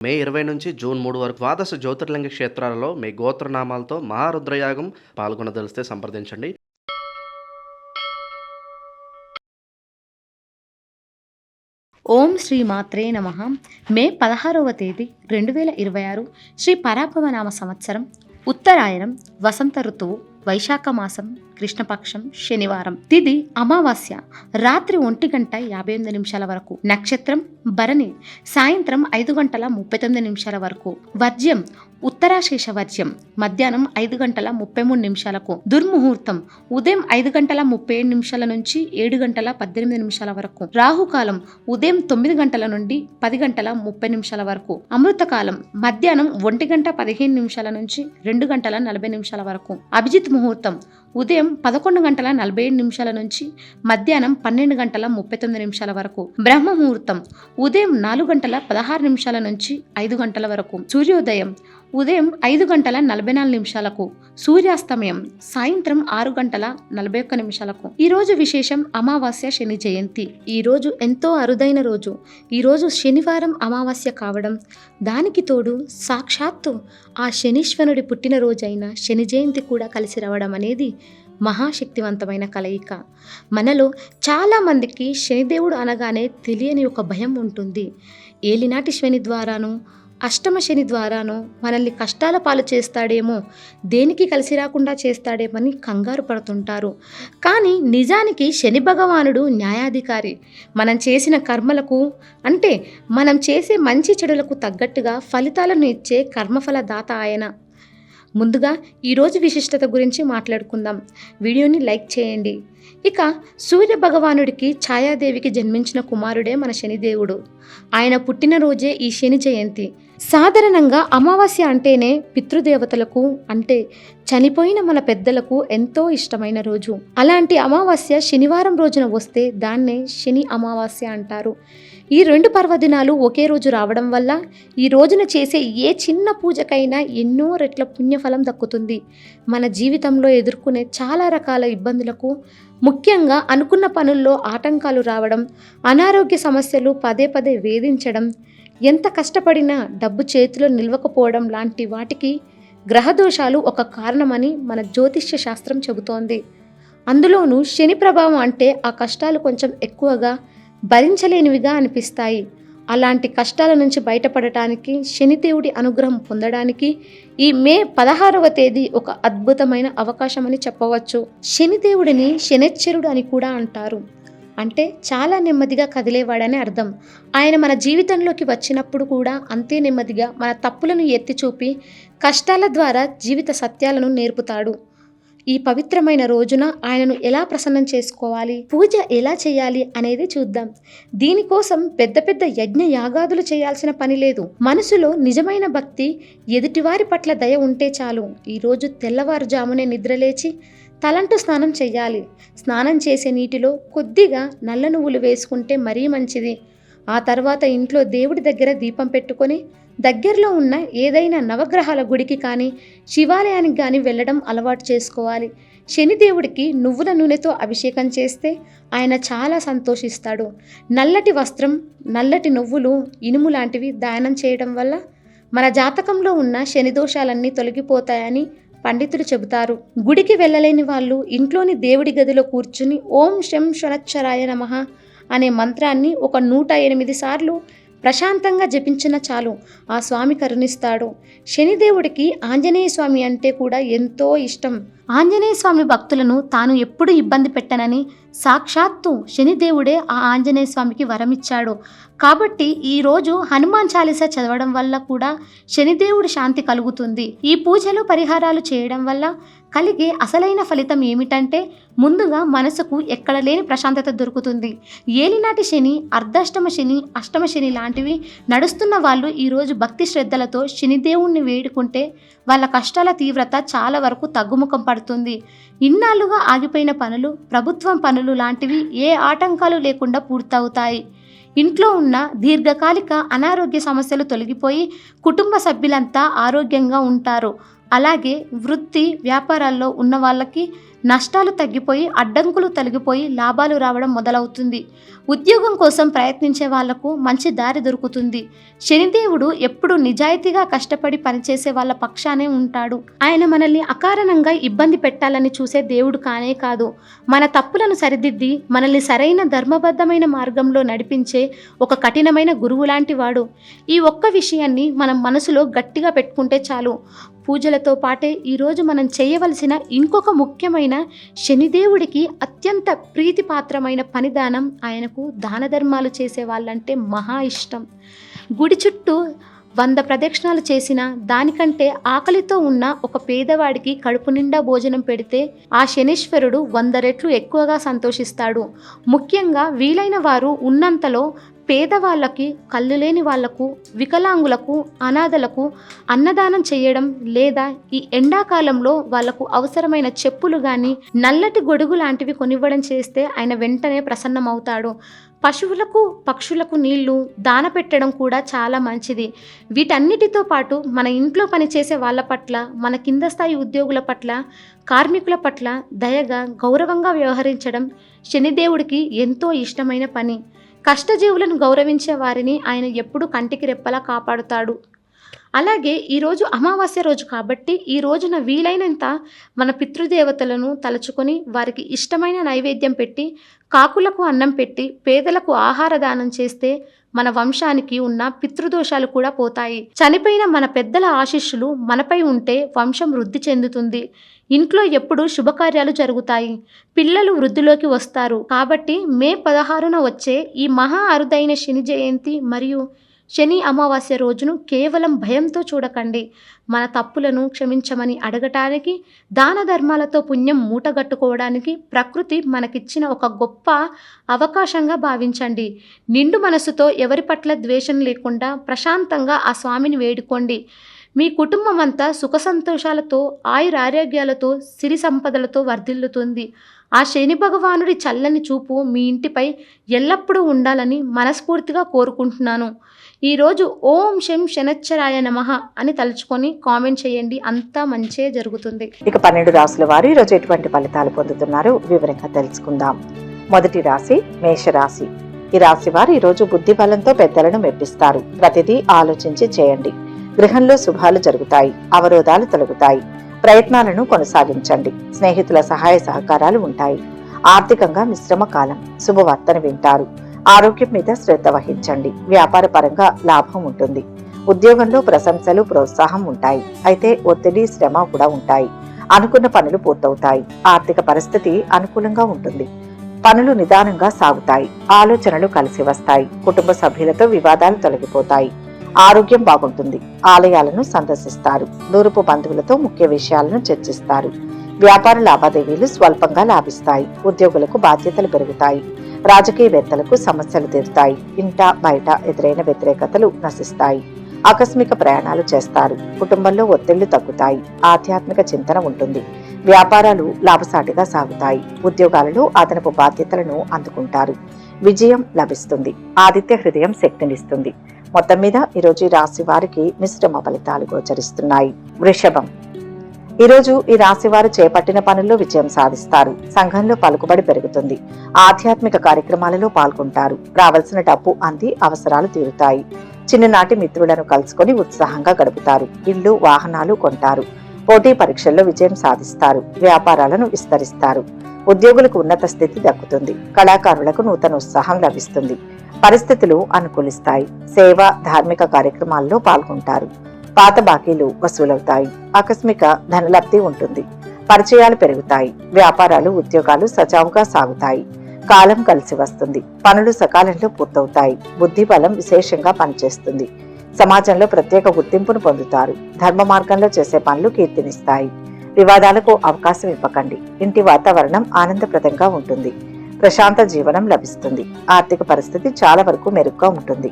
మే 20 నుంచి జూన్ 3 వరకు ద్వాదశ జ్యోతిర్లింగ క్షేత్రాలలో మీ గోత్రనామాలతో మహారుద్రయాగం పాల్గొనదలిస్తే సంప్రదించండి. ఓం శ్రీ మాత్రే నమః. మే 16వ తేదీ 2026 శ్రీ పరాభవనామ సంవత్సరం, ఉత్తరాయణం, వసంత ఋతువు, వైశాఖ మాసం, కృష్ణపక్షం, శనివారం. తిథి అమావాస్య, రాత్రి 1:58 వరకు. నక్షత్రం భరణి, సాయంత్రం 5:39 వరకు. వర్జ్యం ఉత్తరాశేష వర్జ్యం, మధ్యాహ్నం 5:33. దుర్ముహూర్తం ఉదయం 5:37 నుంచి 7:18 వరకు. రాహుకాలం ఉదయం 9 నుండి 10:30 వరకు. అమృతకాలం మధ్యాహ్నం 1:15 నుంచి 2:40 వరకు. అభిజిత్ ముహూర్తం ఉదయం 11:47 నుంచి మధ్యాహ్నం 12:39 వరకు. బ్రహ్మ ముహూర్తం ఉదయం 4:16 నుంచి 5 గంటల వరకు. సూర్యోదయం ఉదయం 5:44. సూర్యాస్తమయం సాయంత్రం 6:41. ఈ రోజు విశేషం అమావాస్య శని జయంతి. ఈ రోజు ఎంతో అరుదైన రోజు. ఈ రోజు శనివారం అమావాస్య కావడం, దానికి తోడు సాక్షాత్తు ఆ శనీశ్వరుడి పుట్టినరోజైన శని జయంతి కూడా కలిసి రావడం అనేది మహాశక్తివంతమైన కలయిక. మనలో చాలామందికి శనిదేవుడు అనగానే తెలియని ఒక భయం ఉంటుంది. ఏలినాటి శని ద్వారానో అష్టమ శని ద్వారానో మనల్ని కష్టాల పాలు చేస్తాడేమో, దేనికి కలిసి రాకుండా చేస్తాడేమని కంగారు పడుతుంటారు. కానీ నిజానికి శని భగవానుడు న్యాయాధికారి. మనం చేసిన కర్మలకు, అంటే మనం చేసే మంచి చెడులకు తగ్గట్టుగా ఫలితాలను ఇచ్చే కర్మఫల దాత ఆయన. ముందుగా ఈరోజు విశిష్టత గురించి మాట్లాడుకుందాం. వీడియోని లైక్ చేయండి. ఇక సూర్య భగవానుడికి ఛాయాదేవికి జన్మించిన కుమారుడే మన శనిదేవుడు. ఆయన పుట్టినరోజే ఈ శని జయంతి. సాధారణంగా అమావాస్య అంటేనే పితృదేవతలకు, అంటే చనిపోయిన మన పెద్దలకు ఎంతో ఇష్టమైన రోజు. అలాంటి అమావాస్య శనివారం రోజున వస్తే దాన్నే శని అమావాస్య అంటారు. ఈ 2 పర్వదినాలు ఒకే రోజు రావడం వల్ల ఈ రోజున చేసే ఏ చిన్న పూజకైనా ఎన్నో రెట్ల పుణ్యఫలం దక్కుతుంది. మన జీవితంలో ఎదుర్కొనే చాలా రకాల ఇబ్బందులకు, ముఖ్యంగా అనుకున్న పనుల్లో ఆటంకాలు రావడం, అనారోగ్య సమస్యలు పదే పదే వేధించడం, ఎంత కష్టపడినా డబ్బు చేతిలో నిలవకపోవడం లాంటి వాటికి గ్రహదోషాలు ఒక కారణమని మన జ్యోతిష్య శాస్త్రం చెబుతోంది. అందులోనూ శని ప్రభావం అంటే ఆ కష్టాలు కొంచెం ఎక్కువగా, భరించలేనివిగా అనిపిస్తాయి. అలాంటి కష్టాల నుంచి బయటపడటానికి, శనిదేవుడి అనుగ్రహం పొందడానికి ఈ మే 16వ తేదీ ఒక అద్భుతమైన అవకాశం అని చెప్పవచ్చు. శనిదేవుడిని శనైశ్చరుడు అని కూడా అంటారు. అంటే చాలా నెమ్మదిగా కదిలేవాడని అర్థం. ఆయన మన జీవితంలోకి వచ్చినప్పుడు కూడా అంతే నెమ్మదిగా మన తప్పులను ఎత్తి చూపి కష్టాల ద్వారా జీవిత సత్యాలను నేర్పుతాడు. ఈ పవిత్రమైన రోజున ఆయనను ఎలా ప్రసన్నం చేసుకోవాలి, పూజ ఎలా చేయాలి అనేది చూద్దాం. దీనికోసం పెద్ద పెద్ద యజ్ఞ యాగాదులు చేయాల్సిన పని లేదు. మనసులో నిజమైన భక్తి, ఎదుటివారి పట్ల దయ ఉంటే చాలు. ఈరోజు తెల్లవారుజామునే నిద్రలేచి తలంటు స్నానం చేయాలి. స్నానం చేసే నీటిలో కొద్దిగా నల్ల నువ్వులు వేసుకుంటే మరీ మంచిది. ఆ తర్వాత ఇంట్లో దేవుడి దగ్గర దీపం పెట్టుకొని దగ్గరలో ఉన్న ఏదైనా నవగ్రహాల గుడికి కానీ శివాలయానికి కానీ వెళ్ళడం అలవాటు చేసుకోవాలి. శనిదేవుడికి నువ్వుల నూనెతో అభిషేకం చేస్తే ఆయన చాలా సంతోషిస్తాడు. నల్లటి వస్త్రం, నల్లటి నువ్వులు, ఇనుము లాంటివి దానం చేయడం వల్ల మన జాతకంలో ఉన్న శని దోషాలన్నీ తొలగిపోతాయని పండితులు చెబుతారు. గుడికి వెళ్ళలేని వాళ్ళు ఇంట్లోని దేవుడి గదిలో కూర్చుని ఓం శం శనచ్చరాయ నమః అనే మంత్రాన్ని ఒక 108 సార్లు ప్రశాంతంగా జపించిన చాలు, ఆ స్వామి కరుణిస్తాడు. శనిదేవుడికి ఆంజనేయ స్వామి అంటే కూడా ఎంతో ఇష్టం. ఆంజనేయ స్వామి భక్తులను తాను ఎప్పుడు ఇబ్బంది పెట్టనని సాక్షాత్తు శనిదేవుడే ఆ ఆంజనేయ స్వామికి వరమిచ్చాడు. కాబట్టి ఈరోజు హనుమాన్ చాలీసా చదవడం వల్ల కూడా శనిదేవుడి శాంతి కలుగుతుంది. ఈ పూజలు పరిహారాలు చేయడం వల్ల కలిగే అసలైన ఫలితం ఏమిటంటే, ముందుగా మనసుకు ఎక్కడ లేని ప్రశాంతత దొరుకుతుంది. ఏలినాటి శని, అర్ధాష్టమ శని, అష్టమ శని లాంటివి నడుస్తున్న వాళ్ళు ఈరోజు భక్తి శ్రద్ధలతో శనిదేవుణ్ణి వేడుకుంటే వాళ్ళ కష్టాల తీవ్రత చాలా వరకు తగ్గుముఖం పడుతుంది. ఇన్నాళ్ళుగా ఆగిపోయిన పనులు, ప్రభుత్వం పనులు లాంటివి ఏ ఆటంకాలు లేకుండా పూర్తవుతాయి. ఇంట్లో ఉన్న దీర్ఘకాలిక అనారోగ్య సమస్యలు తొలగిపోయి కుటుంబ సభ్యులంతా ఆరోగ్యంగా ఉంటారు. అలాగే వృత్తి వ్యాపారాల్లో ఉన్న వాళ్ళకి నష్టాలు తగ్గిపోయి అడ్డంకులు తొలగిపోయి లాభాలు రావడం మొదలవుతుంది. ఉద్యోగం కోసం ప్రయత్నించే వాళ్లకు మంచి దారి దొరుకుతుంది. శనిదేవుడు ఎప్పుడు నిజాయితీగా కష్టపడి పనిచేసే వాళ్ళ పక్షానే ఉంటాడు. ఆయన మనల్ని అకారణంగా ఇబ్బంది పెట్టాలని చూసే దేవుడు కానే కాదు. మన తప్పులను సరిదిద్ది మనల్ని సరైన ధర్మబద్ధమైన మార్గంలో నడిపించే ఒక కఠినమైన గురువు లాంటి వాడు. ఈ ఒక్క విషయాన్ని మనం మనసులో గట్టిగా పెట్టుకుంటే చాలు. పూజలతో పాటే ఈరోజు మనం చేయవలసిన ఇంకొక ముఖ్యమైన శనిదేవుడికి అత్యంత ప్రీతిపాత్రమైన పనిదానం ఆయనకు దాన ధర్మాలు చేసే వాళ్ళంటే మహా ఇష్టం. గుడి చుట్టూ 100 ప్రదక్షిణాలు చేసిన దానికంటే ఆకలితో ఉన్న ఒక పేదవాడికి కడుపు నిండా భోజనం పెడితే ఆ శనీశ్వరుడు 100 రెట్లు ఎక్కువగా సంతోషిస్తాడు. ముఖ్యంగా వీలైన వారు ఉన్నంతలో పేదవాళ్ళకి, కళ్ళు లేని వాళ్లకు, వికలాంగులకు, అనాథలకు అన్నదానం చేయడం, లేదా ఈ ఎండాకాలంలో వాళ్లకు అవసరమైన చెప్పులు కానీ నల్లటి గొడుగు లాంటివి కొనివ్వడం చేస్తే ఆయన వెంటనే ప్రసన్నమవుతాడు. పశువులకు, పక్షులకు నీళ్లు దాన పెట్టడం కూడా చాలా మంచిది. వీటన్నిటితో పాటు మన ఇంట్లో పనిచేసే వాళ్ళ పట్ల, మన కింద స్థాయి ఉద్యోగుల పట్ల, కార్మికుల పట్ల దయగా, గౌరవంగా వ్యవహరించడం శనిదేవుడికి ఎంతో ఇష్టమైన పని. కష్టజీవులను గౌరవించే వారిని ఆయన ఎప్పుడూ కంటికి రెప్పలా కాపాడుతాడు. అలాగే ఈరోజు అమావాస్య రోజు కాబట్టి ఈ రోజున వీలైనంత మన పితృదేవతలను తలుచుకొని వారికి ఇష్టమైన నైవేద్యం పెట్టి, కాకులకు అన్నం పెట్టి, పేదలకు ఆహార దానం చేస్తే మన వంశానికి ఉన్న పితృదోషాలు కూడా పోతాయి. చనిపోయిన మన పెద్దల ఆశీస్సులు మనపై ఉంటే వంశం వృద్ధి చెందుతుంది. ఇంట్లో ఎప్పుడు శుభకార్యాలు జరుగుతాయి. పిల్లలు వృద్ధిలోకి వస్తారు. కాబట్టి మే 16న వచ్చే ఈ మహా అరుదైన శని జయంతి మరియు శని అమావాస్య రోజును కేవలం భయంతో చూడకండి. మన తప్పులను క్షమించమని అడగటానికి, దాన ధర్మాలతో పుణ్యం మూటగట్టుకోవడానికి ప్రకృతి మనకిచ్చిన ఒక గొప్ప అవకాశంగా భావించండి. నిండు మనసుతో ఎవరి పట్ల ద్వేషం లేకుండా ప్రశాంతంగా ఆ స్వామిని వేడుకోండి. మీ కుటుంబం అంతా సుఖ సంతోషాలతో, ఆయురారోగ్యాలతో, సిరి సంపదలతో వర్ధిల్లుతుంది. ఆ శని భగవానుడి చల్లని చూపు మీ ఇంటిపై ఎల్లప్పుడూ ఉండాలని మనస్ఫూర్తిగా కోరుకుంటున్నాను. ఈరోజు ఓం శం శనచ్చరాయ నమః అని తలుచుకొని కామెంట్ చేయండి. అంతా మంచే జరుగుతుంది. ఇక 12 రాశుల వారు ఈరోజు ఎటువంటి ఫలితాలు పొందుతున్నారో వివరంగా తెలుసుకుందాం. మొదటి రాశి మేషరాశి. ఈ రాశి వారు ఈరోజు బుద్ధి బలంతో పెద్దలను మెప్పిస్తారు. ప్రతిదీ ఆలోచించి చేయండి. గృహంలో శుభాలు జరుగుతాయి. అవరోధాలు తొలగుతాయి. ప్రయత్నాలను కొనసాగించండి. స్నేహితుల సహాయ సహకారాలు ఉంటాయి. ఆర్థికంగా మిశ్రమ కాలం. శుభవార్తను వింటారు. ఆరోగ్యం మీద శ్రద్ధ వహించండి. వ్యాపార పరంగా లాభం ఉంటుంది. ఉద్యోగంలో ప్రశంసలు, ప్రోత్సాహం ఉంటాయి. అయితే ఒత్తిడి, శ్రమ కూడా ఉంటాయి. అనుకున్న పనులు పూర్తవుతాయి. ఆర్థిక పరిస్థితి అనుకూలంగా ఉంటుంది. పనులు నిదానంగా సాగుతాయి. ఆలోచనలు కలిసి వస్తాయి. కుటుంబ సభ్యులతో వివాదాలు తొలగిపోతాయి. ఆరోగ్యం బాగుంటుంది. ఆలయాలను సందర్శిస్తారు. దూరపు బంధువులతో ముఖ్య విషయాలను చర్చిస్తారు. వ్యాపార లావాదేవీలు స్వల్పంగా లాభిస్తాయి. ఉద్యోగులకు బాధ్యతలు పెరుగుతాయి. రాజకీయవేత్తలకు సమస్యలు తీరుతాయి. ఇంట బయట ఎదురైన వ్యతిరేకతలు నశిస్తాయి. ఆకస్మిక ప్రయాణాలు చేస్తారు. కుటుంబంలో ఒత్తిళ్లు తగ్గుతాయి. ఆధ్యాత్మిక చింతన ఉంటుంది. వ్యాపారాలు లాభసాటిగా సాగుతాయి. ఉద్యోగాలలో అదనపు బాధ్యతలను అందుకుంటారు. విజయం లభిస్తుంది. ఆదిత్య హృదయం శక్తినిస్తుంది. మొత్తం మీద ఈరోజు ఈ రాశి వారికి మిశ్రమ ఫలితాలు గోచరిస్తున్నాయి. వృషభం. ఈరోజు ఈ రాశి వారు చేపట్టిన పనుల్లో విజయం సాధిస్తారు. సంఘంలో పలుకుబడి పెరుగుతుంది. ఆధ్యాత్మిక కార్యక్రమాలలో పాల్గొంటారు. రావాల్సిన డబ్బు అంది అవసరాలు తీరుతాయి. చిన్ననాటి మిత్రులను కలుసుకొని ఉత్సాహంగా గడుపుతారు. ఇల్లు, వాహనాలు కొంటారు. పోటీ పరీక్షల్లో విజయం సాధిస్తారు. వ్యాపారాలను విస్తరిస్తారు. ఉద్యోగులకు ఉన్నత స్థితి దక్కుతుంది. కళాకారులకు నూతన ఉత్సాహం లభిస్తుంది. పరిస్థితులు అనుకూలిస్తాయి. సేవ, ధార్మిక కార్యక్రమాల్లో పాల్గొంటారు. పాత బాకీలు వసూలవుతాయి. ఆకస్మిక ధనలబ్ధి ఉంటుంది. పరిచయాలు పెరుగుతాయి. వ్యాపారాలు, ఉద్యోగాలు సజావుగా సాగుతాయి. కాలం కలిసి వస్తుంది. పనులు సకాలంలో పూర్తవుతాయి. బుద్ధి బలం విశేషంగా పనిచేస్తుంది. సమాజంలో ప్రత్యేక గుర్తింపును పొందుతారు. ధర్మ మార్గంలో చేసే పనులు కీర్తినిస్తాయి. వివాదాలకు అవకాశం ఇవ్వకండి. ఇంటి వాతావరణం ఆనందప్రదంగా ఉంటుంది. ప్రశాంత జీవనం లభిస్తుంది. ఆర్థిక పరిస్థితి చాలా వరకు మెరుగ్గా ఉంటుంది.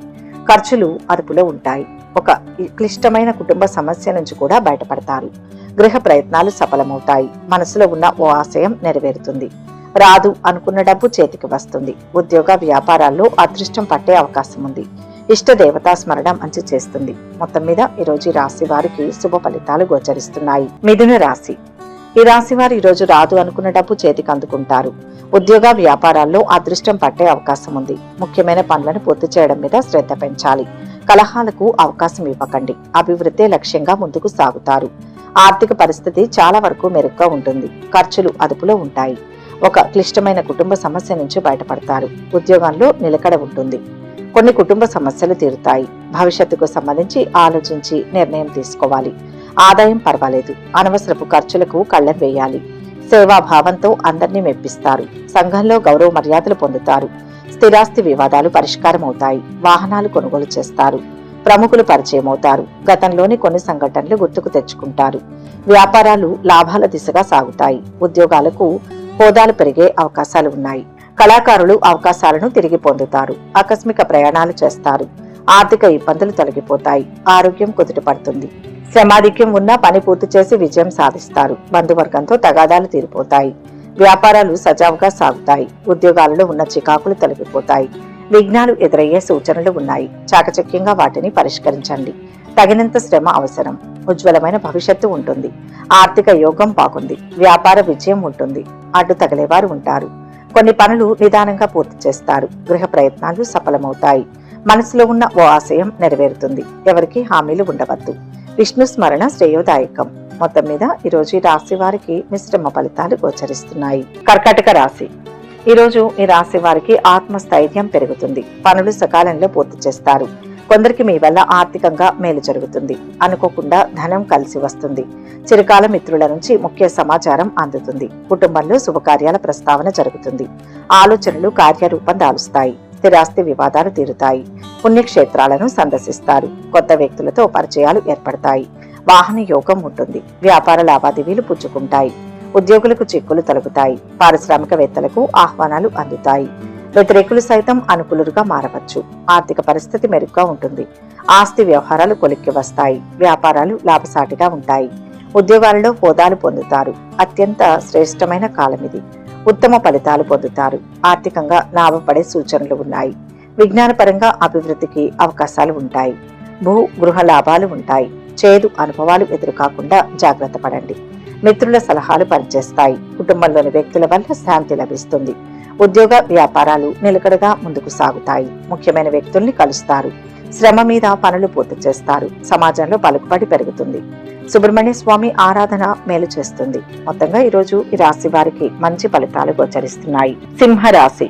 ఖర్చులు అదుపులో ఉంటాయి. ఒక క్లిష్టమైన కుటుంబ సమస్య నుంచి కూడా బయటపడతారు. గృహ ప్రయత్నాలు సఫలమవుతాయి. మనసులో ఉన్న ఓ ఆశయం నెరవేరుతుంది. రాదు అనుకున్న డబ్బు చేతికి వస్తుంది. ఉద్యోగ వ్యాపారాల్లో అదృష్టం పట్టే అవకాశం ఉంది. ఇష్ట దేవతా స్మరణ మంచి చేస్తుంది. మొత్తం మీద ఈరోజు రాశి వారికి శుభ ఫలితాలు గోచరిస్తున్నాయి. మిథున రాశి. ఈ రాశి వారు ఈరోజు రాదు అనుకున్న డబ్బు చేతికి అందుకుంటారు. ఉద్యోగ వ్యాపారాల్లో అదృష్టం పట్టే అవకాశం ఉంది. ముఖ్యమైన పనులను పూర్తి చేయడం మీద శ్రద్ధ పెంచాలి. కలహాలకు అవకాశం ఇవ్వకండి. అభివృద్ధి లక్ష్యంగా ముందుకు సాగుతారు. ఆర్థిక పరిస్థితి చాలా వరకు మెరుగ్గా ఉంటుంది. ఖర్చులు అదుపులో ఉంటాయి. ఒక క్లిష్టమైన కుటుంబ సమస్య నుంచి బయటపడతారు. ఉద్యోగంలో నిలకడ ఉంటుంది. కొన్ని కుటుంబ సమస్యలు తీరుతాయి. భవిష్యత్తుకు సంబంధించి ఆలోచించి నిర్ణయం తీసుకోవాలి. ఆదాయం పర్వాలేదు. అనవసరపు ఖర్చులకు కళ్ళెం వేయాలి. సేవాభావంతో అందరినీ మెప్పిస్తారు. సంఘంలో గౌరవ మర్యాదలు పొందుతారు. స్థిరాస్తి వివాదాలు పరిష్కారం అవుతాయి. వాహనాలు కొనుగోలు చేస్తారు. ప్రముఖులు పరిచయం అవుతారు. గతంలోని కొన్ని సంఘటనలు గుర్తుకు తెచ్చుకుంటారు. వ్యాపారాలు లాభాల దిశగా సాగుతాయి. ఉద్యోగాలకు హోదాలు పెరిగే అవకాశాలు ఉన్నాయి. కళాకారులు అవకాశాలను తిరిగి పొందుతారు. ఆకస్మిక ప్రయాణాలు చేస్తారు. ఆర్థిక ఇబ్బందులు తొలగిపోతాయి. ఆరోగ్యం కుదుటపడుతుంది. శ్రమాధిక్యం ఉన్న పని పూర్తి చేసి విజయం సాధిస్తారు. బంధువర్గంతో తగాదాలు తీరిపోతాయి. వ్యాపారాలు సజావుగా సాగుతాయి. ఉద్యోగాలలో ఉన్న చికాకులు తొలగిపోతాయి. విఘ్నాలు ఎదురయ్యే సూచనలు ఉన్నాయి. చాకచక్యంగా వాటిని పరిష్కరించండి. తగినంత శ్రమ అవసరం. ఉజ్వలమైన భవిష్యత్తు ఉంటుంది. ఆర్థిక యోగం బాగుంది. వ్యాపార విజయం ఉంటుంది. అడ్డు తగిలేవారు ఉంటారు. కొన్ని పనులు నిదానంగా పూర్తి చేస్తారు. గృహ ప్రయత్నాలు సఫలమవుతాయి. మనసులో ఉన్న ఓ ఆశయం నెరవేరుతుంది. ఎవరికి హామీలు ఉండవద్దు. విష్ణు స్మరణ శ్రేయోదాయకం. మొత్తం మీద ఈరోజు ఈ రాశి వారికి మిశ్రమ ఫలితాలు గోచరిస్తున్నాయి. కర్కాటక రాశి. ఈరోజు ఈ రాశి వారికి ఆత్మస్థైర్యం పెరుగుతుంది. పనులు సకాలంలో పూర్తి చేస్తారు. కొందరికి మీ వల్ల ఆర్థికంగా మేలు జరుగుతుంది. అనుకోకుండా ధనం కలిసి వస్తుంది. చిరకాల మిత్రుల నుంచి ముఖ్య సమాచారం అందుతుంది. కుటుంబంలో శుభకార్యాల ప్రస్తావన జరుగుతుంది. ఆలోచనలు కార్యరూపం దాలుస్తాయి. స్థిరాస్తి వివాదాలు తీరుతాయి. పుణ్యక్షేత్రాలను సందర్శిస్తారు. కొత్త వ్యక్తులతో పరిచయాలు ఏర్పడతాయి. వాహన యోగం ఉంటుంది. వ్యాపార లావాదేవీలు పుచ్చుకుంటాయి. ఉద్యోగులకు చిక్కులు తొలగుతాయి. పారిశ్రామికవేత్తలకు ఆహ్వానాలు అందుతాయి. వ్యతిరేకులు సైతం అనుకూలుగా మారవచ్చు. ఆర్థిక పరిస్థితి మెరుగ్గా ఉంటుంది. ఆస్తి వ్యవహారాలు కొలిక్కి వస్తాయి. వ్యాపారాలు లాభసాటిగా ఉంటాయి. ఉద్యోగాలలో హోదాలు పొందుతారు. అత్యంత శ్రేష్టమైన కాలం ఇది. ఉత్తమ ఫలితాలు పొందుతారు. ఆర్థికంగా లాభపడే సూచనలు ఉన్నాయి. విజ్ఞానపరంగా అభివృద్ధికి అవకాశాలు ఉంటాయి. భూ గృహ లాభాలు ఉంటాయి. చేదు అనుభవాలు ఎదురుకాకుండా జాగ్రత్త పడండి. మిత్రుల సలహాలు పనిచేస్తాయి. కుటుంబంలోని వ్యక్తుల వల్ల శాంతి లభిస్తుంది. ఉద్యోగ వ్యాపారాలు నిలకడగా ముందుకు సాగుతాయి. ముఖ్యమైన వ్యక్తుల్ని కలుస్తారు. శ్రమ మీద పనులు పూర్తి చేస్తారు. సమాజంలో పలుకుబడి పెరుగుతుంది. సుబ్రహ్మణ్య స్వామి ఆరాధన మేలు చేస్తుంది. మొత్తంగా ఈరోజు ఈ రాశి వారికి మంచి ఫలితాలు గోచరిస్తున్నాయి. సింహరాశి.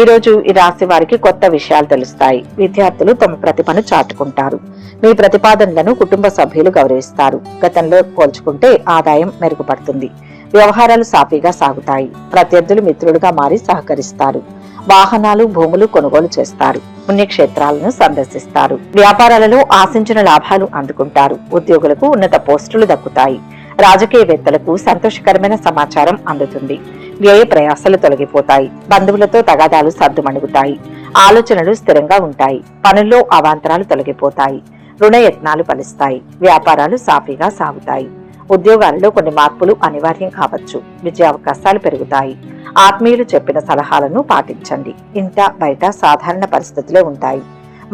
ఈరోజు ఈ రాశి వారికి కొత్త విషయాలు తెలుస్తాయి. విద్యార్థులు తమ ప్రతిభను చాటుకుంటారు. మీ ప్రతిపాదనలను కుటుంబ సభ్యులు గౌరవిస్తారు. గతంలో పోల్చుకుంటే ఆదాయం మెరుగుపడుతుంది. వ్యవహారాలు సాఫీగా సాగుతాయి. ప్రత్యర్థులు మిత్రులుగా మారి సహకరిస్తారు. వాహనాలు భూములు కొనుగోలు చేస్తారు. పుణ్యక్షేత్రాలను సందర్శిస్తారు. వ్యాపారాలలో ఆశించిన లాభాలు అందుకుంటారు. ఉద్యోగులకు ఉన్నత పోస్టులు దక్కుతాయి. రాజకీయవేత్తలకు సంతోషకరమైన సమాచారం అందుతుంది. వ్యయ ప్రయాసాలు తొలగిపోతాయి. బంధువులతో తగాదాలు సర్దుమణుగుతాయి. ఆలోచనలు స్థిరంగా ఉంటాయి. పనుల్లో అవాంతరాలు తొలగిపోతాయి. రుణయత్నాలు ఫలిస్తాయి. వ్యాపారాలు సాఫీగా సాగుతాయి. ఉద్యోగాలలో కొన్ని మార్పులు అనివార్యం కావచ్చు. విజయావకాశాలు పెరుగుతాయి. ఆత్మీయులు చెప్పిన సలహాలను పాటించండి. ఇంట బయట సాధారణ పరిస్థితులే ఉంటాయి.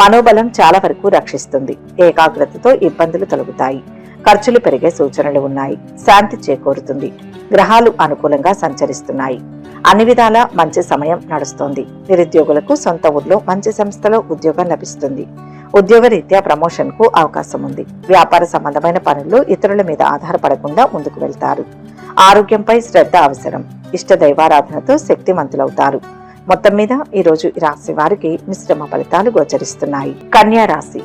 మనోబలం చాలా వరకు రక్షిస్తుంది. ఏకాగ్రతతో ఇబ్బందులు తొలగుతాయి. ఖర్చులు పెరిగే సూచనలు ఉన్నాయి. శాంతి చేకూరుతుంది. గ్రహాలు అనుకూలంగా సంచరిస్తున్నాయి. అన్ని విధాలా మంచి సమయం నడుస్తోంది. నిరుద్యోగులకు సొంత ఊర్లో మంచి సంస్థలో ఉద్యోగం లభిస్తుంది. ఉద్యోగరీత్యా ప్రమోషన్ కు అవకాశం ఉంది. వ్యాపార సంబంధమైన పనుల్లో ఇతరుల మీద ఆధారపడకుండా ముందుకు వెళ్తారు. ఆరోగ్యంపై శ్రద్ధ అవసరం. ఇష్ట దైవారాధనతో శక్తిమంతులవుతారు. మొత్తం మీద ఈ రోజు ఈ రాశి వారికి మిశ్రమ ఫలితాలు గోచరిస్తున్నాయి. కన్యా రాశి.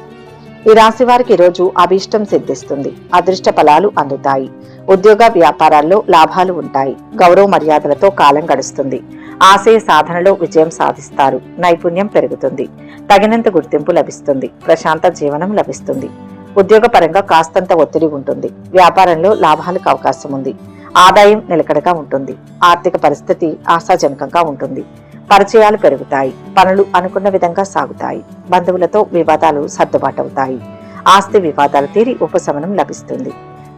ఈ రాశి వారికి ఈరోజు అభీష్టం సిద్ధిస్తుంది. అదృష్ట ఫలాలు అందుతాయి. ఉద్యోగ వ్యాపారాల్లో లాభాలు ఉంటాయి. గౌరవ మర్యాదలతో కాలం గడుస్తుంది. ఆశయ సాధనలో విజయం సాధిస్తారు. నైపుణ్యం పెరుగుతుంది. తగినంత గుర్తింపు లభిస్తుంది. ప్రశాంత జీవనం లభిస్తుంది. ఉద్యోగపరంగా కాస్తంత ఒత్తిడి ఉంటుంది. వ్యాపారంలో లాభాలకు అవకాశం ఉంది. ఆదాయం నిలకడగా ఉంటుంది. ఆర్థిక పరిస్థితి ఆశాజనకంగా ఉంటుంది. పరిచయాలు పెరుగుతాయి. పనులు అనుకున్న విధంగా సాగుతాయి. బంధువులతో వివాదాలు సర్దుబాటవుతాయి. ఆస్తి వివాదాలు తీరి ఉపశమనం లభిస్తుంది.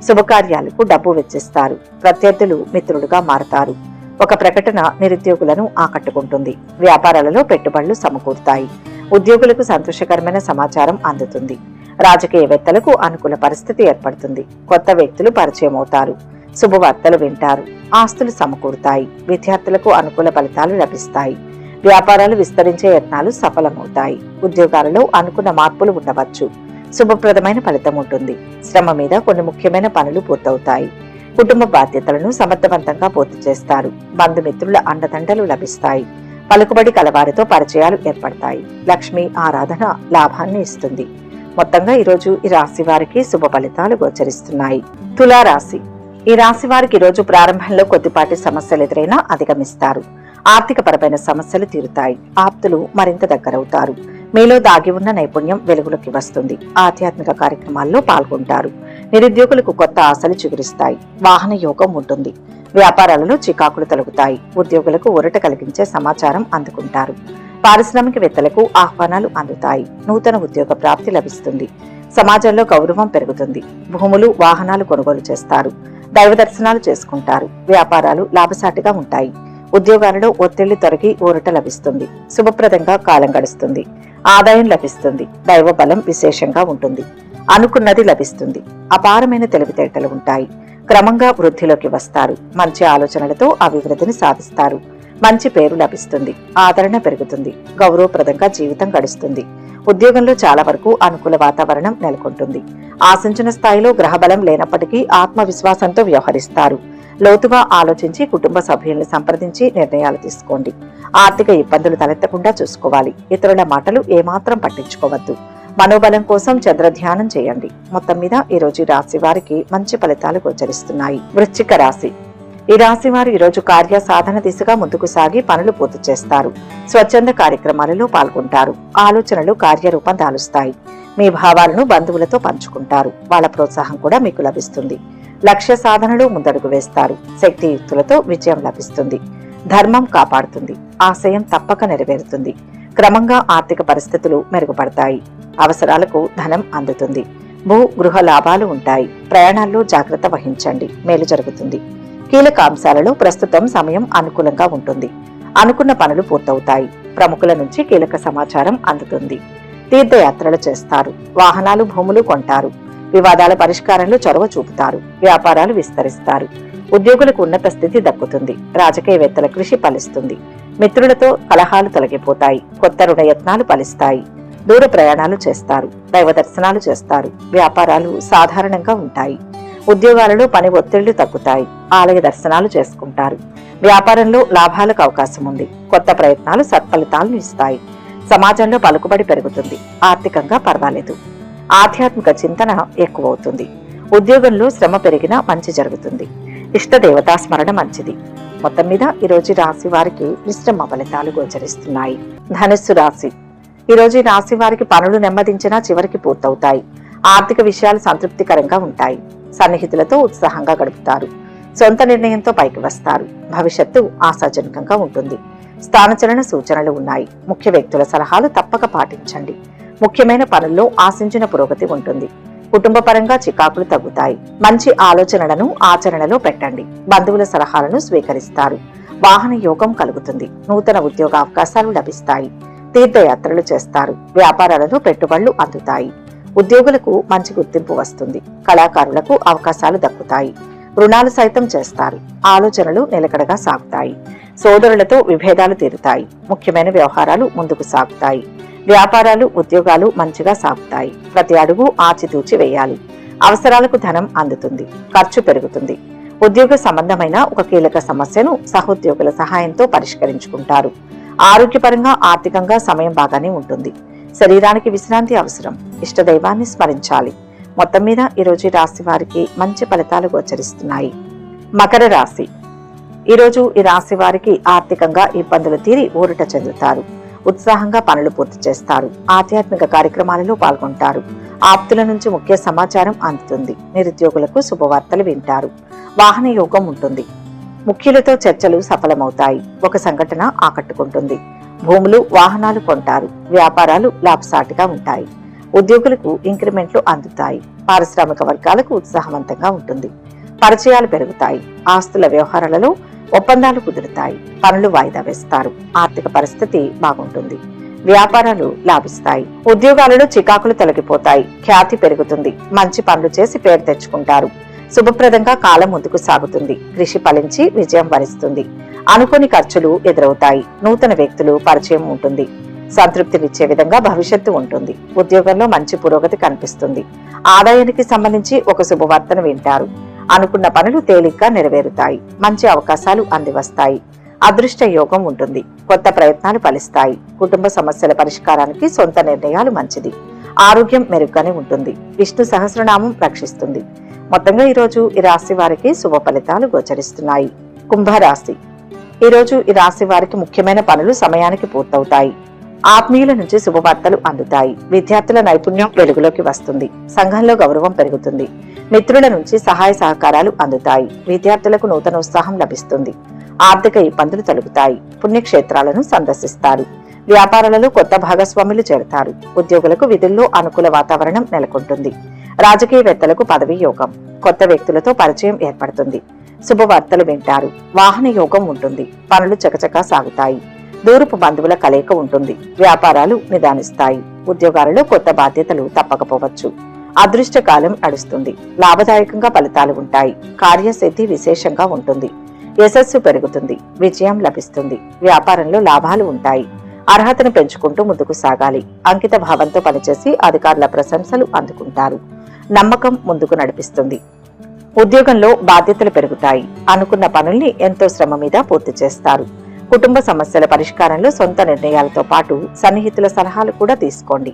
శుభకార్యాలకు డబ్బు వెచ్చిస్తారు. ప్రత్యర్థులు మిత్రులుగా మారతారు. ఒక ప్రకటన నిరుద్యోగులను ఆకట్టుకుంటుంది. వ్యాపారాలలో పెట్టుబడులు సమకూరుతాయి. ఉద్యోగులకు సంతోషకరమైన సమాచారం అందుతుంది. రాజకీయవేత్తలకు అనుకూల పరిస్థితి ఏర్పడుతుంది. కొత్త వ్యక్తులు పరిచయం అవుతారు. శుభవార్తలు వింటారు. ఆస్తులు సమకూరుతాయి. విద్యార్థులకు అనుకూల ఫలితాలు లభిస్తాయి. వ్యాపారాలు విస్తరించే యత్నాలు సఫలమవుతాయి. ఉద్యోగాలలో అనుకున్న మార్పులు ఉండవచ్చు. శుభప్రదమైన ఫలితం ఉంటుంది. శ్రమ మీద కొన్ని ముఖ్యమైన పనులు పూర్తవుతాయి. కుటుంబ బాధ్యతలను సమర్థవంతంగా పూర్తి చేస్తారు. బంధుమిత్రుల అండదండలు లభిస్తాయి. పలుకుబడి కలవారితో పరిచయాలు ఏర్పడతాయి. లక్ష్మీ ఆరాధన లాభాన్ని ఇస్తుంది. మొత్తంగా ఈరోజు ఈ రాశి వారికి శుభ ఫలితాలు గోచరిస్తున్నాయి. తులారాశి. ఈ రాశి వారికి ఈరోజు ప్రారంభంలో కొద్దిపాటి సమస్యలు ఎదురైనా అధిగమిస్తారు. ఆర్థిక పరమైన సమస్యలు తీరుతాయి. ఆప్తులు మరింత దగ్గరవుతారు. మీలో దాగి ఉన్న నైపుణ్యం వెలుగులోకి వస్తుంది. ఆధ్యాత్మిక కార్యక్రమాల్లో పాల్గొంటారు. నిరుద్యోగులకు కొత్త ఆశలు చిగురిస్తాయి. వాహన యోగం ఉంటుంది. వ్యాపారాలలో చికాకులు తొలగుతాయి. ఉద్యోగులకు ఊరట కలిగించే సమాచారం అందుకుంటారు. పారిశ్రామికవేత్తలకు ఆహ్వానాలు అందుతాయి. నూతన ఉద్యోగ ప్రాప్తి లభిస్తుంది. సమాజంలో గౌరవం పెరుగుతుంది. భూములు, వాహనాలు కొనుగోలు చేస్తారు. దైవ దర్శనాలు చేసుకుంటారు. వ్యాపారాలు లాభసాటిగా ఉంటాయి. ఉద్యోగాలలో ఒత్తిళ్లు తొలగి ఊరట లభిస్తుంది. శుభప్రదంగా కాలం గడుస్తుంది. ఆదాయం లభిస్తుంది. దైవ బలం విశేషంగా ఉంటుంది. అనుకున్నది లభిస్తుంది. అపారమైన తెలివితేటలు ఉంటాయి. క్రమంగా వృద్ధిలోకి వస్తారు. మంచి ఆలోచనలతో అభివృద్ధిని సాధిస్తారు. మంచి పేరు లభిస్తుంది. ఆదరణ పెరుగుతుంది. గౌరవప్రదంగా జీవితం గడుస్తుంది. ఉద్యోగంలో చాలా వరకు అనుకూల వాతావరణం నెలకొంటుంది. ఆశించిన స్థాయిలో గ్రహబలం లేనప్పటికీ ఆత్మవిశ్వాసంతో వ్యవహరిస్తారు. లోతుగా ఆలోచించి కుటుంబ సభ్యుల్ని సంప్రదించి నిర్ణయాలు తీసుకోండి. ఆర్థిక ఇబ్బందులు తలెత్తకుండా చూసుకోవాలి. ఇతరుల మాటలు ఏమాత్రం పట్టించుకోవద్దు. మనోబలం కోసం చంద్రధ్యానం చేయండి. మొత్తం మీద ఈ రోజు రాశి వారికి మంచి ఫలితాలు గోచరిస్తున్నాయి. వృశ్చిక రాశి. ఈ రాశి వారు ఈరోజు కార్య సాధన దిశగా ముందుకు సాగి పనులు పూర్తి చేస్తారు. స్వచ్ఛంద కార్యక్రమాలలో పాల్గొంటారు. ఆలోచనలు కార్యరూపం దాలుస్తాయి. మీ భావాలను బంధువులతో పంచుకుంటారు. వాళ్ళ ప్రోత్సాహం కూడా మీకు లభిస్తుంది. లక్ష్య సాధనలో ముందడుగు వేస్తారు. శక్తియుక్తులతో విజయం లభిస్తుంది. ధర్మం కాపాడుతుంది. ఆశయం తప్పక నెరవేరుతుంది. క్రమంగా ఆర్థిక పరిస్థితులు మెరుగుపడతాయి. అవసరాలకు ధనం అందుతుంది. భూ గృహ లాభాలు ఉంటాయి. ప్రయాణాల్లో జాగ్రత్త వహించండి. మేలు జరుగుతుంది. కీలక అంశాలలో ప్రస్తుతం సమయం అనుకూలంగా ఉంటుంది. అనుకున్న పనులు పూర్తవుతాయి. ప్రముఖుల నుంచి కీలక సమాచారం అందుతుంది. తీర్థయాత్రలు చేస్తారు. వాహనాలు, భూములు కొంటారు. వివాదాల పరిష్కారంలో చొరవ చూపుతారు. వ్యాపారాలు విస్తరిస్తారు. ఉద్యోగులకు ఉన్నత స్థితి దక్కుతుంది. రాజకీయవేత్తల కృషి ఫలిస్తుంది. మిత్రులతో కలహాలు తొలగిపోతాయి. కొత్త రుణ యత్నాలు ఫలిస్తాయి. దూర ప్రయాణాలు చేస్తారు. దైవ దర్శనాలు చేస్తారు. వ్యాపారాలు సాధారణంగా ఉంటాయి. ఉద్యోగాలలో పని ఒత్తిళ్లు తగ్గుతాయి. ఆలయ దర్శనాలు చేసుకుంటారు. వ్యాపారంలో లాభాలకు అవకాశం ఉంది. కొత్త ప్రయత్నాలు సత్ఫలితాలను ఇస్తాయి. సమాజంలో పలుకుబడి పెరుగుతుంది. ఆర్థికంగా పర్వాలేదు. ఆధ్యాత్మిక చింతన ఎక్కువవుతుంది. ఉద్యోగంలో శ్రమ పెరిగినా మంచి జరుగుతుంది. ఇష్ట దేవతా స్మరణ మంచిది. మొత్తం మీద ఈరోజు రాశి వారికి మిశ్రమ ఫలితాలు గోచరిస్తున్నాయి. ధనుస్సు రాశి. ఈరోజు ఈ రాశి వారికి పనులు నెమ్మదించినా చివరికి పూర్తవుతాయి. ఆర్థిక విషయాలు సంతృప్తికరంగా ఉంటాయి. సన్నిహితులతో ఉత్సాహంగా గడుపుతారు. సొంత నిర్ణయంతో పైకి వస్తారు. భవిష్యత్తు ఆశాజనకంగా ఉంటుంది. స్థానచలన సూచనలు ఉన్నాయి. ముఖ్య వ్యక్తుల సలహాలు తప్పక పాటించండి. ముఖ్యమైన పనుల్లో ఆశించిన పురోగతి ఉంటుంది. కుటుంబ పరంగా చికాకులు తగ్గుతాయి. మంచి ఆలోచనలను ఆచరణలో పెట్టండి. బంధువుల సలహాలను స్వీకరిస్తారు. వాహన యోగం కలుగుతుంది. నూతన ఉద్యోగ అవకాశాలు లభిస్తాయి. తీర్థయాత్రలు చేస్తారు. వ్యాపారాలలో పెట్టుబడులు అందుతాయి. ఉద్యోగులకు మంచి గుర్తింపు వస్తుంది. కళాకారులకు అవకాశాలు దక్కుతాయి. రుణాలు సైతం చేస్తారు. ఆలోచనలు నిలకడగా సాగుతాయి. సోదరులతో విభేదాలు తీరుతాయి. ముఖ్యమైన వ్యవహారాలు ముందుకు సాగుతాయి. వ్యాపారాలు, ఉద్యోగాలు మంచిగా సాగుతాయి. ప్రతి అడుగు ఆచితూచి వేయాలి. అవసరాలకు ధనం అందుతుంది. ఖర్చు పెరుగుతుంది. ఉద్యోగ సంబంధమైన ఒక కీలక సమస్యను సహోద్యోగుల సహాయంతో పరిష్కరించుకుంటారు. ఆరోగ్యపరంగా, ఆర్థికంగా సమయం బాగానే ఉంటుంది. శరీరానికి విశ్రాంతి అవసరం. ఇష్టదైవాన్ని స్మరించాలి. మొత్తం మీద ఈరోజు రాశి వారికి మంచి ఫలితాలు గోచరిస్తున్నాయి. మకర రాశి. ఈరోజు ఈ రాశి వారికి ఆర్థికంగా ఇబ్బందులు తీరి ఊరట చెందుతారు. ఉత్సాహంగా పనులు పూర్తి చేస్తారు. ఆధ్యాత్మిక కార్యక్రమాలలో పాల్గొంటారు. ఆప్తుల నుంచి ముఖ్య సమాచారం అందుతుంది. నిరుద్యోగులకు శుభవార్తలు వింటారు. వాహన యోగం ఉంటుంది. ముఖ్యులతో చర్చలు సఫలమవుతాయి. ఒక సంఘటన ఆకట్టుకుంటుంది. భూములు, వాహనాలు కొంటారు. వ్యాపారాలు లాభసాటిగా ఉంటాయి. ఉద్యోగులకు ఇంక్రిమెంట్లు అందుతాయి. పారిశ్రామిక వర్గాలకు ఉత్సాహవంతంగా ఉంటుంది. పరిచయాలు పెరుగుతాయి. ఆస్తుల వ్యవహారాలలో ఒప్పందాలు కుదురుతాయి. పనులు వాయిదా వేస్తారు. ఆర్థిక పరిస్థితి బాగుంటుంది. వ్యాపారాలు లాభిస్తాయి. ఉద్యోగాలలో చికాకులు తొలగిపోతాయి. ఖ్యాతి పెరుగుతుంది. మంచి పనులు చేసి పేరు తెచ్చుకుంటారు. శుభప్రదంగా కాలం ముందుకు సాగుతుంది. కృషి ఫలించి విజయం వరిస్తుంది. అనుకోని ఖర్చులు ఎదురవుతాయి. నూతన వ్యక్తులు పరిచయం ఉంటుంది. సంతృప్తినిచ్చే విధంగా భవిష్యత్తు ఉంటుంది. ఉద్యోగంలో మంచి పురోగతి కనిపిస్తుంది. ఆదాయానికి సంబంధించి ఒక శుభవార్తను వింటారు. అనుకున్న పనులు తేలిగ్గా నెరవేరుతాయి. మంచి అవకాశాలు అందివస్తాయి. అదృష్ట యోగం ఉంటుంది. కొత్త ప్రయత్నాలు ఫలిస్తాయి. కుటుంబ సమస్యల పరిష్కారానికి సొంత నిర్ణయాలు మంచిది. ఆరోగ్యం మెరుగ్గానే ఉంటుంది. విష్ణు సహస్రనామం రక్షిస్తుంది. మొత్తంగా ఈరోజు ఈ రాశి వారికి శుభ ఫలితాలు గోచరిస్తున్నాయి. కుంభరాశి. ఈరోజు ఈ రాశి వారికి ముఖ్యమైన పనులు సమయానికి పూర్తవుతాయి. ఆత్మీయుల నుంచి శుభవార్తలు అందుతాయి. విద్యార్థుల నైపుణ్యం వెలుగులోకి వస్తుంది. సంఘంలో గౌరవం పెరుగుతుంది. మిత్రుల నుంచి సహాయ సహకారాలు అందుతాయి. విద్యార్థులకు నూతన ఉత్సాహం లభిస్తుంది. ఆర్థిక ఇబ్బందులు తొలగుతాయి. పుణ్యక్షేత్రాలను సందర్శిస్తారు. వ్యాపారాలలో కొత్త భాగస్వాములు చేరతారు. ఉద్యోగులకు విధుల్లో అనుకూల వాతావరణం నెలకొంటుంది. రాజకీయవేత్తలకు పదవీ యోగం. కొత్త వ్యక్తులతో పరిచయం ఏర్పడుతుంది. శుభవార్తలు వింటారు. వాహన యోగం ఉంటుంది. పనులు చకచకా సాగుతాయి. దూరపు బంధువుల కలయిక ఉంటుంది. వ్యాపారాలు నిదానిస్తాయి. ఉద్యోగాలలో కొత్త బాధ్యతలు తప్పకపోవచ్చు. అదృష్టకాలం నడుస్తుంది. లాభదాయకంగా ఫలితాలు ఉంటాయి. కార్యసిద్ధి విశేషంగా ఉంటుంది. యశస్సు పెరుగుతుంది. విజయం లభిస్తుంది. వ్యాపారంలో లాభాలు ఉంటాయి. అర్హతను పెంచుకుంటూ ముందుకు సాగాలి. అంకిత భావంతో పనిచేసి అధికారుల ప్రశంసలు అందుకుంటారు. నమ్మకం ముందుకు నడిపిస్తుంది. ఉద్యోగంలో బాధ్యతలు పెరుగుతాయి. అనుకున్న పనుల్ని ఎంతో శ్రమ మీద పూర్తి చేస్తారు. కుటుంబ సమస్యల పరిష్కారంలో సొంత నిర్ణయాలతో పాటు సన్నిహితుల సలహాలు కూడా తీసుకోండి.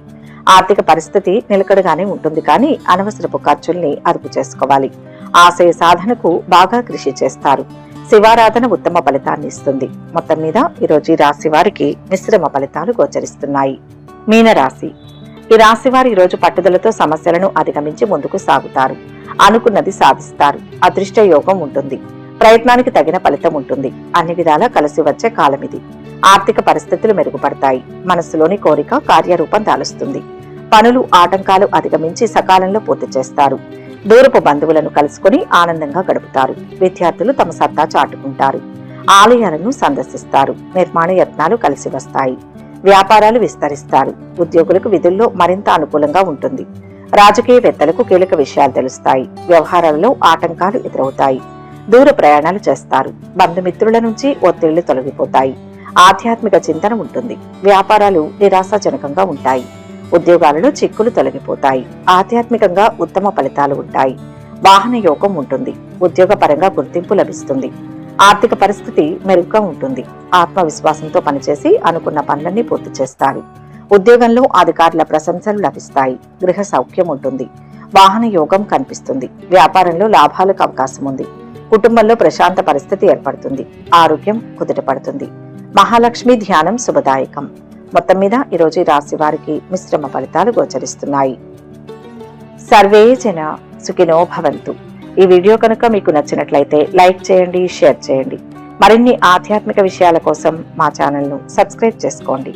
ఆర్థిక పరిస్థితి నిలకడగానే ఉంటుంది, కానీ అనవసరపు ఖర్చుల్ని అదుపు చేసుకోవాలి. ఆశయ సాధనకు బాగా కృషి చేస్తారు. శివారాధన ఉత్తమ ఫలితాన్ని ఇస్తుంది. మొత్తం మీద ఈరోజు ఈ రాశి వారికి మిశ్రమ ఫలితాలు గోచరిస్తున్నాయి. మీనరాశి. ఈ రాశి వారు ఈరోజు పట్టుదలతో సమస్యలను అధిగమించి ముందుకు సాగుతారు. అనుకున్నది సాధిస్తారు. అదృష్ట యోగం ఉంటుంది. ప్రయత్నానికి తగిన ఫలితం ఉంటుంది. అన్ని విధాలా కలిసి వచ్చే కాలం ఇది. ఆర్థిక పరిస్థితులు మెరుగుపడతాయి. మనస్సులోని కోరిక కార్యరూపం దాలుస్తుంది. పనులు ఆటంకాలు అధిగమించి సకాలంలో పూర్తి చేస్తారు. దూరపు బంధువులను కలుసుకుని ఆనందంగా గడుపుతారు. విద్యార్థులు తమ సత్తా చాటుకుంటారు. ఆలయాలను సందర్శిస్తారు. నిర్మాణ యత్నాలు కలిసి వస్తాయి. వ్యాపారాలు విస్తరిస్తారు. ఉద్యోగులకు విధుల్లో మరింత అనుకూలంగా ఉంటుంది. రాజకీయవేత్తలకు కీలక విషయాలు తెలుస్తాయి. వ్యవహారాలలో ఆటంకాలు ఎదురవుతాయి. దూర ప్రయాణాలు చేస్తారు. బంధుమిత్రుల నుంచి ఒత్తిళ్లు తొలగిపోతాయి. ఆధ్యాత్మిక చింతన ఉంటుంది. వ్యాపారాలు నిరాశాజనకంగా ఉంటాయి. ఉద్యోగాలలో చిక్కులు తొలగిపోతాయి. ఆధ్యాత్మికంగా ఉత్తమ ఫలితాలు ఉంటాయి. వాహన యోగం ఉంటుంది. ఉద్యోగపరంగా గుర్తింపు లభిస్తుంది. ఆర్థిక పరిస్థితి మెరుగ్గా ఉంటుంది. ఆత్మవిశ్వాసంతో పనిచేసి అనుకున్న పనులన్నీ పూర్తి చేస్తారు. ఉద్యోగంలో అధికారుల ప్రశంసలు లభిస్తాయి. గృహ సౌఖ్యం ఉంటుంది. వాహన యోగం కనిపిస్తుంది. వ్యాపారంలో లాభాలకు అవకాశం ఉంది. కుటుంబంలో ప్రశాంత పరిస్థితి ఏర్పడుతుంది. ఆరోగ్యం కుదుటపడుతుంది. మహాలక్ష్మి ధ్యానం శుభదాయకం. మొత్తం మీద ఈరోజు రాశి వారికి మిశ్రమ ఫలితాలు గోచరిస్తున్నాయి. సర్వే జన సుఖినో భవంతు. ఈ వీడియో కనుక మీకు నచ్చినట్లయితే లైక్ చేయండి, షేర్ చేయండి. మరిన్ని ఆధ్యాత్మిక విషయాల కోసం మా ఛానల్ను సబ్స్క్రైబ్ చేసుకోండి.